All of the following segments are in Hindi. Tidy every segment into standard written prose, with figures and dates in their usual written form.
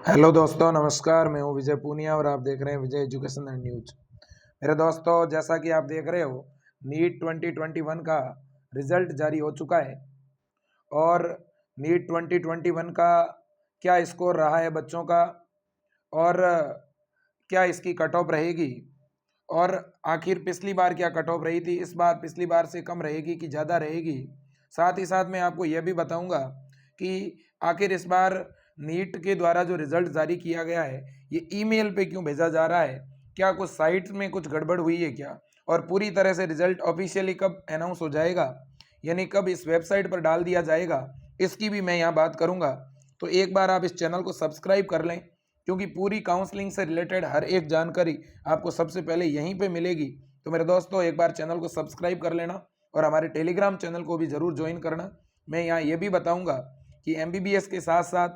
हेलो दोस्तों, नमस्कार। मैं हूं विजय पूनिया और आप देख रहे हैं विजय एजुकेशन एंड न्यूज। मेरे दोस्तों, जैसा कि आप देख रहे हो, नीट 2021 का रिजल्ट जारी हो चुका है और नीट 2021 का क्या स्कोर रहा है बच्चों का और क्या इसकी कट ऑफ रहेगी और आखिर पिछली बार क्या कट ऑफ रही थी, इस बार पिछली बार से कम रहेगी कि ज़्यादा रहेगी। साथ ही साथ मैं आपको यह भी बताऊंगा कि आखिर इस बार नीट के द्वारा जो रिजल्ट जारी किया गया है ये ईमेल पे क्यों भेजा जा रहा है, क्या कुछ साइट में कुछ गड़बड़ हुई है क्या, और पूरी तरह से रिजल्ट ऑफिशियली कब अनाउंस हो जाएगा, यानी कब इस वेबसाइट पर डाल दिया जाएगा, इसकी भी मैं यहाँ बात करूँगा। तो एक बार आप इस चैनल को सब्सक्राइब कर लें, क्योंकि पूरी काउंसलिंग से रिलेटेड हर एक जानकारी आपको सबसे पहले यहीं पे मिलेगी। तो मेरे दोस्तों, एक बार चैनल को सब्सक्राइब कर लेना और हमारे टेलीग्राम चैनल को भी ज़रूर ज्वाइन करना। मैं यहाँ ये भी बताऊँगा कि MBBS के साथ साथ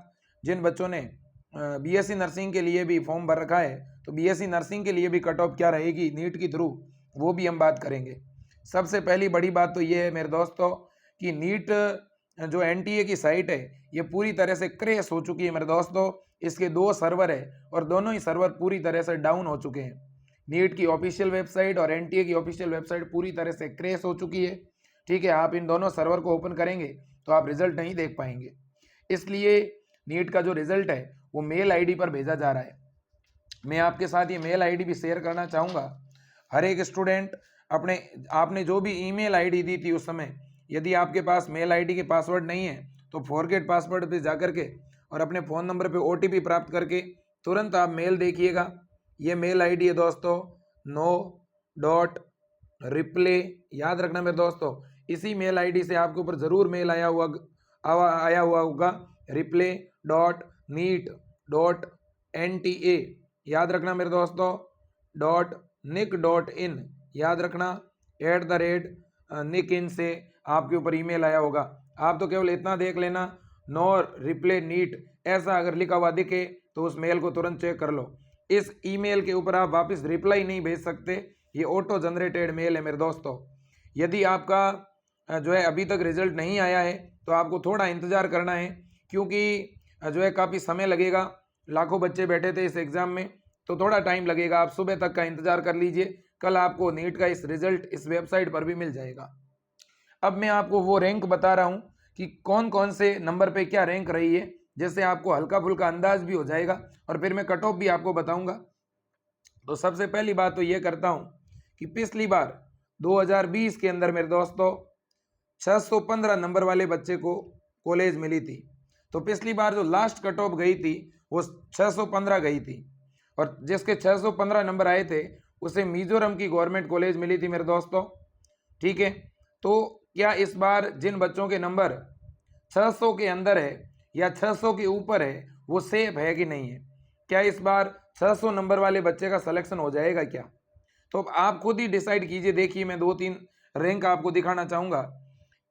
जिन बच्चों ने BSc नर्सिंग के लिए भी फॉर्म भर रखा है, तो BSc नर्सिंग के लिए भी कट ऑफ क्या रहेगी नीट की थ्रू, वो भी हम बात करेंगे। सबसे पहली बड़ी बात तो ये है मेरे दोस्तों कि नीट जो NTA की साइट है ये पूरी तरह से क्रैश हो चुकी है मेरे दोस्तों। इसके 2 सर्वर है और दोनों ही सर्वर पूरी तरह से डाउन हो चुके हैं। नीट की ऑफिशियल वेबसाइट और NTA की ऑफिशियल वेबसाइट पूरी तरह से क्रैश हो चुकी है। ठीक है, आप इन दोनों सर्वर को ओपन करेंगे तो आप रिजल्ट नहीं देख पाएंगे। इसलिए नीट का जो रिजल्ट है वो मेल आईडी पर भेजा जा रहा है। मैं आपके साथ ये मेल आईडी भी शेयर करना चाहूँगा। हर एक स्टूडेंट आपने जो भी ईमेल आईडी दी थी उस समय, यदि आपके पास मेल आईडी के पासवर्ड नहीं है तो फॉरगेट पासवर्ड पे जा करके और अपने फ़ोन नंबर पे OTP प्राप्त करके तुरंत आप मेल देखिएगा। ये मेल आईडी है दोस्तों no.reply, याद रखना मेरे दोस्तों। इसी मेल आईडी से आपके ऊपर ज़रूर मेल आया हुआ होगा reply.neet.nta, याद रखना मेरे दोस्तों। .nic.in, याद रखना। @NICIN से आपके ऊपर ईमेल आया होगा। आप तो केवल इतना देख लेना, नो रिप्ले नीट ऐसा अगर लिखा हुआ दिखे तो उस मेल को तुरंत चेक कर लो। इस ईमेल के ऊपर आप वापस रिप्लाई नहीं भेज सकते, ये ऑटो जनरेटेड मेल है मेरे दोस्तों। यदि आपका जो है अभी तक रिजल्ट नहीं आया है तो आपको थोड़ा इंतज़ार करना है, क्योंकि जो है काफ़ी समय लगेगा। लाखों बच्चे बैठे थे इस एग्ज़ाम में, तो थोड़ा टाइम लगेगा। आप सुबह तक का इंतज़ार कर लीजिए, कल आपको नीट का इस रिज़ल्ट इस वेबसाइट पर भी मिल जाएगा। अब मैं आपको वो रैंक बता रहा हूँ कि कौन कौन से नंबर पे क्या रैंक रही है, जिससे आपको हल्का फुल्का अंदाज भी हो जाएगा और फिर मैं कट ऑफ भी आपको बताऊंगा। तो सबसे पहली बात तो ये करता हूँ कि पिछली बार 2020 के अंदर मेरे दोस्तों 615 नंबर वाले बच्चे को कॉलेज मिली थी। तो पिछली बार जो लास्ट कट ऑफ गई थी वो 615 गई थी और जिसके 615 नंबर आए थे उसे मिजोरम की गवर्नमेंट कॉलेज मिली थी मेरे दोस्तों। ठीक है, तो क्या इस बार जिन बच्चों के नंबर 600 के अंदर है या 600 के ऊपर है वो सेफ है कि नहीं है? क्या इस बार 600 नंबर वाले बच्चे का सिलेक्शन हो जाएगा क्या? तो आप खुद ही डिसाइड कीजिए। देखिए, मैं 2-3 रैंक आपको दिखाना चाहूँगा।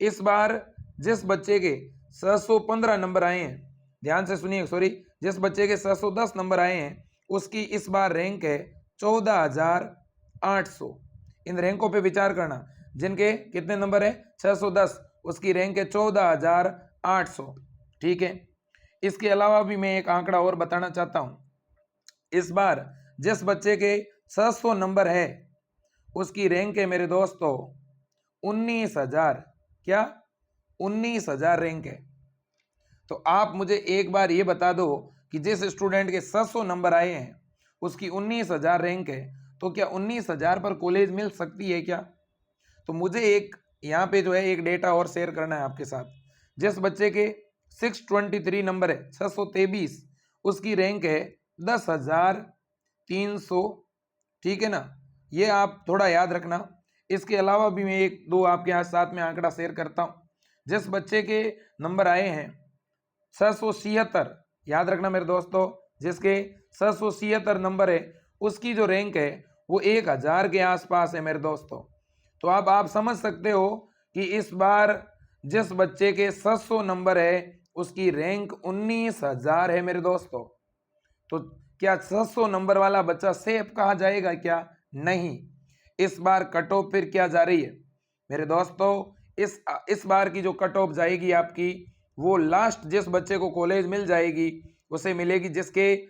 इस बार जिस बच्चे के 615 नंबर आए हैं, ध्यान से सुनिए, सॉरी, जिस बच्चे के 610 नंबर आए हैं उसकी इस बार रैंक है 14,800। इन रैंकों पे विचार करना। जिनके कितने नंबर है 610, उसकी रैंक है 14,800। ठीक है, इसके अलावा भी मैं एक आंकड़ा और बताना चाहता हूँ। इस बार जिस बच्चे के 600 नंबर है उसकी रैंक है मेरे दोस्तों 19,000। क्या 19,000 रैंक है? तो आप मुझे एक बार ये बता दो कि जिस स्टूडेंट के 700 नंबर आए हैं उसकी 19,000 रैंक है, तो क्या 19,000 पर कॉलेज मिल सकती है क्या? तो मुझे एक यहाँ पे जो है एक डेटा और शेयर करना है आपके साथ। जिस बच्चे के 623 नंबर है, 623, उसकी रैंक है 10,300। ठीक है ना, ये आप थोड़ा याद रखना। इसके अलावा भी मैं एक दो आपके यहाँ साथ में आंकड़ा शेयर करता हूँ। जिस बच्चे के नंबर आए हैं 676, याद रखना मेरे दोस्तों, जिसके 676 नंबर है उसकी जो रैंक है वो 1,000 के आसपास है मेरे दोस्तों। तो अब आप समझ सकते हो कि इस बार जिस बच्चे के 700 नंबर है उसकी रैंक 19,000 है मेरे दोस्तों। तो क्या 600 नंबर वाला बच्चा सेफ कहा जाएगा क्या? नहीं। इस बार कट ऑफ फिर क्या जा रही है मेरे दोस्तों? इस बार की जो कट ऑफ जाएगी आपकी, वो लास्ट जिस बच्चे को कॉलेज मिल जाएगी उसे मिलेगी, जिसके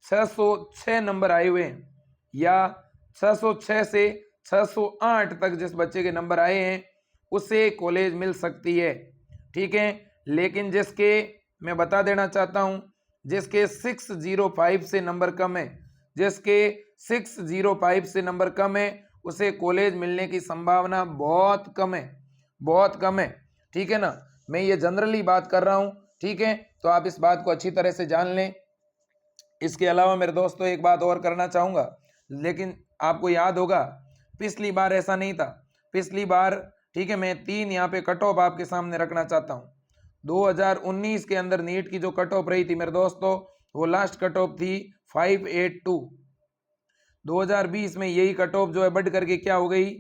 606 नंबर आए हुए हैं या 606 से 608 तक जिस बच्चे के नंबर आए हैं उसे कॉलेज मिल सकती है। ठीक है, लेकिन जिसके, मैं बता देना चाहता हूं, जिसके 605 से नंबर कम है, जिसके 605 से नंबर कम है उसे कॉलेज मिलने की संभावना बहुत कम है, बहुत कम है। ठीक है ना, मैं ये जनरली बात कर रहा हूं। ठीक है, तो आप इस बात को अच्छी तरह से जान लें। इसके अलावा मेरे दोस्तों एक बात और करना चाहूंगा, लेकिन आपको याद होगा पिछली बार ऐसा नहीं था। पिछली बार, ठीक है, मैं 3 यहाँ पे कट ऑफ आपके सामने रखना चाहता हूँ। 2019 के अंदर नीट की जो कट ऑफ रही थी मेरे दोस्तों, वो लास्ट कट ऑफ थी 582। 2020 में यही कट ऑफ जो है बढ़ करके क्या हो गई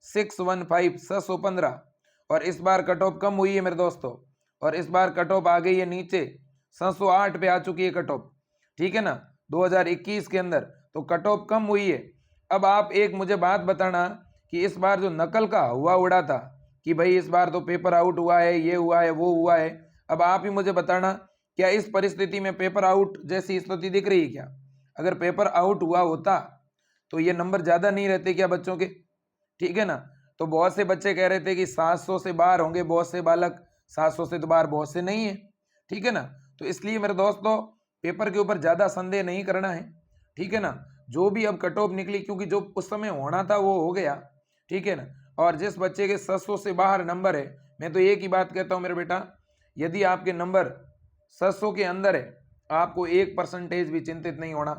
615, 615। और इस बार कट ऑफ कम हुई है मेरे दोस्तों, और इस बार कट ऑफ आ गई है नीचे, 608 पे आ चुकी है कट ऑफ। ठीक है ना, 2021 के अंदर तो कट ऑफ कम हुई है। अब आप एक मुझे बात बताना कि इस बार जो नकल का हुआ उड़ा था कि भाई इस बार तो पेपर आउट हुआ है, ये हुआ है, वो हुआ है, अब आप ही मुझे बताना क्या इस परिस्थिति में पेपर आउट जैसी स्थिति दिख रही है क्या? अगर पेपर आउट हुआ होता तो ये नंबर ज्यादा नहीं रहते क्या बच्चों के? ठीक है ना, तो बहुत से बच्चे कह रहे थे कि 700 से बाहर होंगे, बहुत से बालक 700 से तो बाहर बहुत से नहीं है। ठीक है ना, तो इसलिए मेरे दोस्तों पेपर के ऊपर ज्यादा संदेह नहीं करना है। ठीक है ना, जो भी अब कट ऑफ निकली, क्योंकि जो उस समय होना था वो हो गया। ठीक है ना, और जिस बच्चे के 700 से बाहर नंबर है, मैं तो एक ही बात कहता हूँ मेरे बेटा, यदि आपके नंबर 700 के अंदर है, आपको 1% भी चिंतित नहीं होना।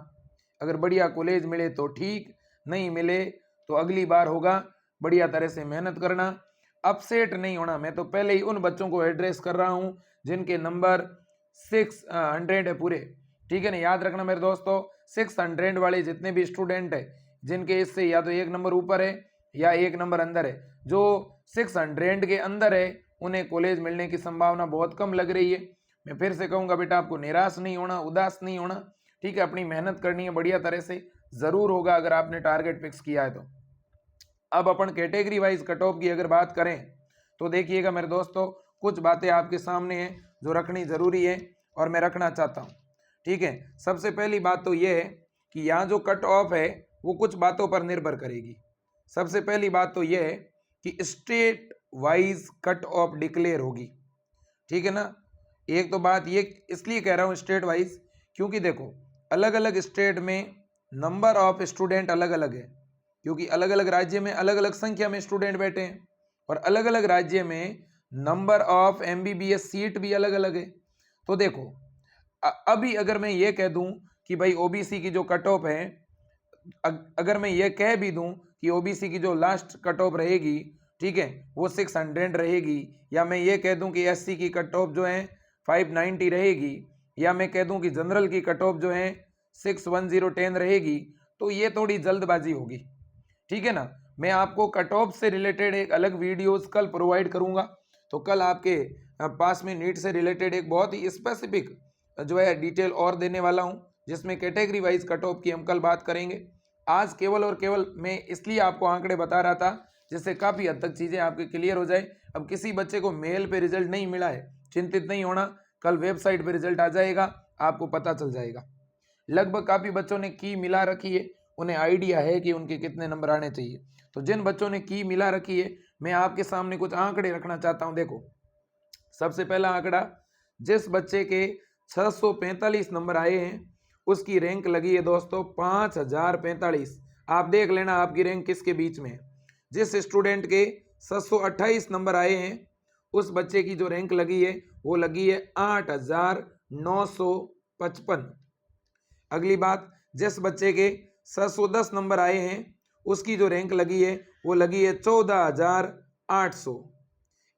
अगर बढ़िया कॉलेज मिले तो ठीक, नहीं मिले तो अगली बार होगा, बढ़िया तरह से मेहनत करना, अपसेट नहीं होना। मैं तो पहले ही उन बच्चों को एड्रेस कर रहा हूं जिनके नंबर 600 है पूरे। ठीक है ना, याद रखना मेरे दोस्तों, 600 वाले जितने भी स्टूडेंट है जिनके इससे या तो एक नंबर ऊपर है या एक नंबर अंदर है, जो 600 के अंदर है उन्हें कॉलेज मिलने की संभावना बहुत कम लग रही है। मैं फिर से कहूंगा बेटा, आपको निराश नहीं होना, उदास नहीं होना। ठीक है, अपनी मेहनत करनी है बढ़िया तरह से, जरूर होगा अगर आपने टारगेट फिक्स किया है तो। अब अपन कैटेगरी वाइज कट ऑफ की अगर बात करें तो देखिएगा मेरे दोस्तों, कुछ बातें आपके सामने हैं जो रखनी जरूरी है और मैं रखना चाहता हूं। ठीक है, सबसे पहली बात तो यह है कि यहाँ जो कट ऑफ है वो कुछ बातों पर निर्भर करेगी। सबसे पहली बात तो यह है कि state wise cut off declare होगी। ठीक है ना, एक तो बात ये इसलिए कह रहा हूँ स्टेट वाइज, क्योंकि देखो अलग अलग स्टेट में नंबर ऑफ स्टूडेंट अलग अलग है, क्योंकि अलग अलग राज्य में अलग अलग संख्या में स्टूडेंट बैठे हैं, और अलग अलग राज्य में नंबर ऑफ एमबीबीएस सीट भी अलग अलग है। तो देखो अभी अगर मैं ये कह दूं कि भाई ओबीसी की जो कट ऑफ है, अगर मैं ये कह भी दूं कि ओबीसी की जो लास्ट कट ऑफ रहेगी, ठीक है, वो 600 रहेगी, या मैं ये कह दूं कि एससी की कट ऑफ जो है 590 रहेगी, या मैं कह दूं कि जनरल की कट ऑफ जो है 61010 रहेगी, तो ये थोड़ी जल्दबाजी होगी। ठीक है ना, मैं आपको कट ऑफ से रिलेटेड एक अलग वीडियोस कल प्रोवाइड करूंगा। तो कल आपके पास में नीट से रिलेटेड एक बहुत ही स्पेसिफिक जो है डिटेल और देने वाला हूं, जिसमें कैटेगरी वाइज कट ऑफ की हम कल बात करेंगे। आज केवल और केवल मैं इसलिए आपको आंकड़े बता रहा था जिससे काफ़ी हद तक चीज़ें आपके क्लियर हो जाए। अब किसी बच्चे को मेल पे रिजल्ट नहीं मिला है, चिंतित नहीं होना, कल वेबसाइट पे रिजल्ट आ जाएगा, आपको पता चल जाएगा। लगभग काफ़ी बच्चों ने की मिला रखी है, उन्हें आइडिया है कि उनके कितने नंबर आने चाहिए। तो जिन बच्चों ने की मिला रखी है, मैं आपके सामने कुछ आंकड़े रखना चाहता हूं। देखो सबसे पहला आंकड़ा, जिस बच्चे के 645 नंबर आए हैं उसकी रैंक लगी है दोस्तों 5045। आप देख लेना आपकी रैंक किसके बीच में है। जिस स्टूडेंट के 728 नंबर आए हैं उस बच्चे की जो रैंक लगी है वो लगी है 8955। अगली बात, जिस बच्चे के 710 नंबर आए हैं उसकी जो रैंक लगी है वो लगी है 14800।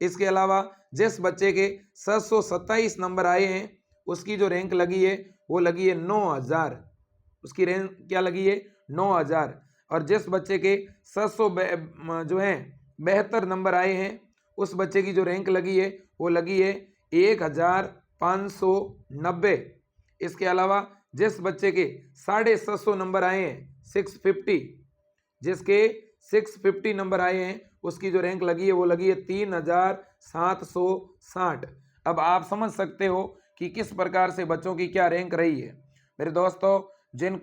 इसके अलावा जिस बच्चे के 727 नंबर आए हैं उसकी जो रैंक लगी है वो लगी है 9000। उसकी रैंक क्या लगी है 9000। और जिस बच्चे के 700 जो है 72 नंबर आए हैं उस बच्चे की जो रैंक लगी है वो लगी है 1590। इसके अलावा जिस बच्चे के 750 नंबर आए हैं 650, जिसके 650 नंबर आए हैं उसकी जो रैंक लगी है वो लगी है 3760। अब आप समझ सकते हो कि किस प्रकार से बच्चों की क्या रैंक रही है। मेरे दोस्तों, जिन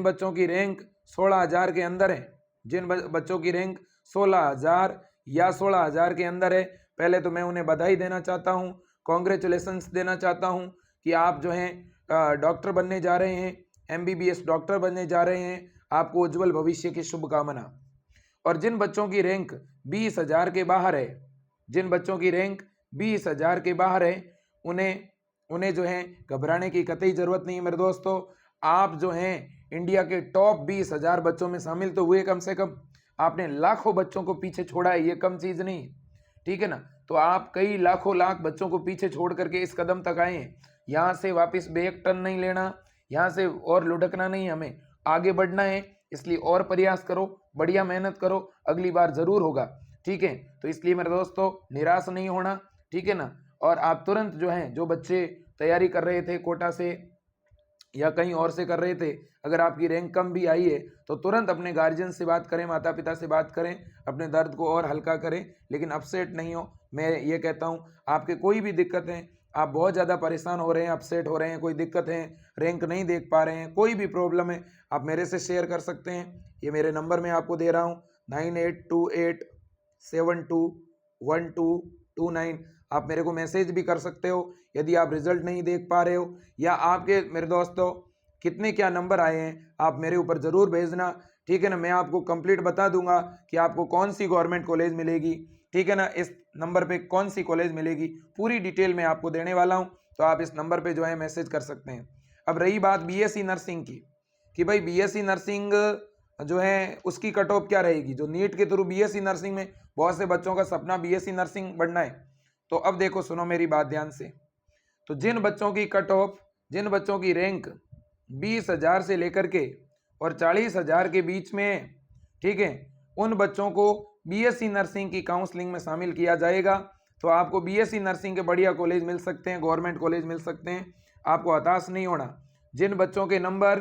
बच्चों की रैंक 16,000 के अंदर है, जिन बच्चों की रैंक 16,000 या 16,000 के अंदर है, पहले तो मैं उन्हें बधाई देना चाहता हूँ, कॉन्ग्रेचुलेशंस देना चाहता हूँ कि आप जो हैं डॉक्टर बनने जा रहे हैं, MBBS डॉक्टर बनने जा रहे हैं। आपको उज्जवल भविष्य की शुभकामना। और जिन बच्चों की रैंक 20,000 के बाहर है, जिन बच्चों की रैंक 20,000 के बाहर है, उन्हें जो है घबराने की कतई ज़रूरत नहीं है। मेरे दोस्तों, आप जो हैं इंडिया के टॉप 20,000 बच्चों में शामिल तो हुए कम से कम। आपने लाखों बच्चों को पीछे छोड़ा है, ये कम चीज़ नहीं है, ठीक है ना। तो आप कई लाखों लाख बच्चों को पीछे छोड़ करके इस कदम तक आए हैं। यहाँ से वापस बैक टर्न नहीं लेना, यहाँ से और लुढ़कना नहीं, हमें आगे बढ़ना है। इसलिए और प्रयास करो, बढ़िया मेहनत करो, अगली बार ज़रूर होगा, ठीक है। तो इसलिए मेरे दोस्तों, निराश नहीं होना, ठीक है ना। और आप तुरंत जो हैं, जो बच्चे तैयारी कर रहे थे कोटा से या कहीं और से कर रहे थे, अगर आपकी रैंक कम भी आई है तो तुरंत अपने गार्जियन से बात करें, माता पिता से बात करें, अपने दर्द को और हल्का करें, लेकिन अपसेट नहीं हो। मैं ये कहता हूँ, आपके कोई भी दिक्कत है, आप बहुत ज़्यादा परेशान हो रहे हैं, अपसेट हो रहे हैं, कोई दिक्कत है, रैंक नहीं देख पा रहे हैं, कोई भी प्रॉब्लम है, आप मेरे से शेयर कर सकते हैं। ये मेरे नंबर मैं आपको दे रहा हूँ, 9828721229। आप मेरे को मैसेज भी कर सकते हो यदि आप रिजल्ट नहीं देख पा रहे हो, या आपके मेरे दोस्तों कितने क्या नंबर आए हैं, आप मेरे ऊपर ज़रूर भेजना, ठीक है ना। मैं आपको कंप्लीट बता दूंगा कि आपको कौन सी गवर्नमेंट कॉलेज मिलेगी, ठीक है ना, इस नंबर पे कौन सी कॉलेज मिलेगी, पूरी डिटेल मैं आपको देने वाला हूँ। तो आप इस नंबर पे जो है मैसेज कर सकते हैं। अब रही बात BSc नर्सिंग की, कि भाई BSc नर्सिंग जो है उसकी कट ऑफ क्या रहेगी। जो नीट के थ्रू BSc नर्सिंग में बहुत से बच्चों का सपना BSc नर्सिंग बनना है। तो अब देखो, सुनो मेरी बात ध्यान से। तो जिन बच्चों की कट ऑफ, जिन बच्चों की रैंक 20,000 से लेकर के और 40,000 के बीच में है, ठीक है, उन बच्चों को BSc नर्सिंग की काउंसलिंग में शामिल किया जाएगा। तो आपको BSc नर्सिंग के बढ़िया कॉलेज मिल सकते हैं, गवर्नमेंट कॉलेज मिल सकते हैं, आपको हताश नहीं होना। जिन बच्चों के नंबर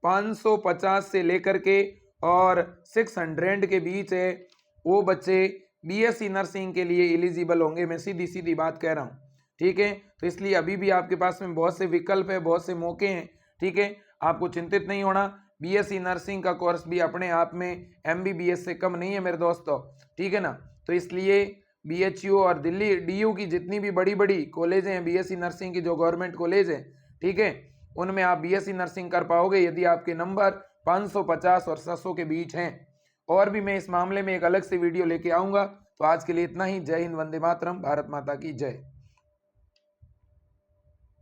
550 से लेकर के और 600 के बीच है, वो बच्चे BSc नर्सिंग के लिए एलिजिबल होंगे। मैं सीधी सीधी बात कह रहा हूँ, ठीक है। तो इसलिए अभी भी आपके पास में बहुत से विकल्प है, बहुत से मौके हैं, ठीक है। आपको चिंतित नहीं होना। BSc नर्सिंग का कोर्स भी अपने आप में MBBS से कम नहीं है मेरे दोस्तों, ठीक है ना। तो इसलिए BHU और दिल्ली DU की जितनी भी बड़ी बड़ी कॉलेजें हैं BSc नर्सिंग की, जो गवर्नमेंट कॉलेज है, ठीक है, उनमें आप BSc नर्सिंग कर पाओगे यदि आपके नंबर 550 और 700 के बीच हैं। और भी मैं इस मामले में एक अलग से वीडियो लेके आऊँगा। तो आज के लिए इतना ही। जय हिंद, वंदे मातरम, भारत माता की जय।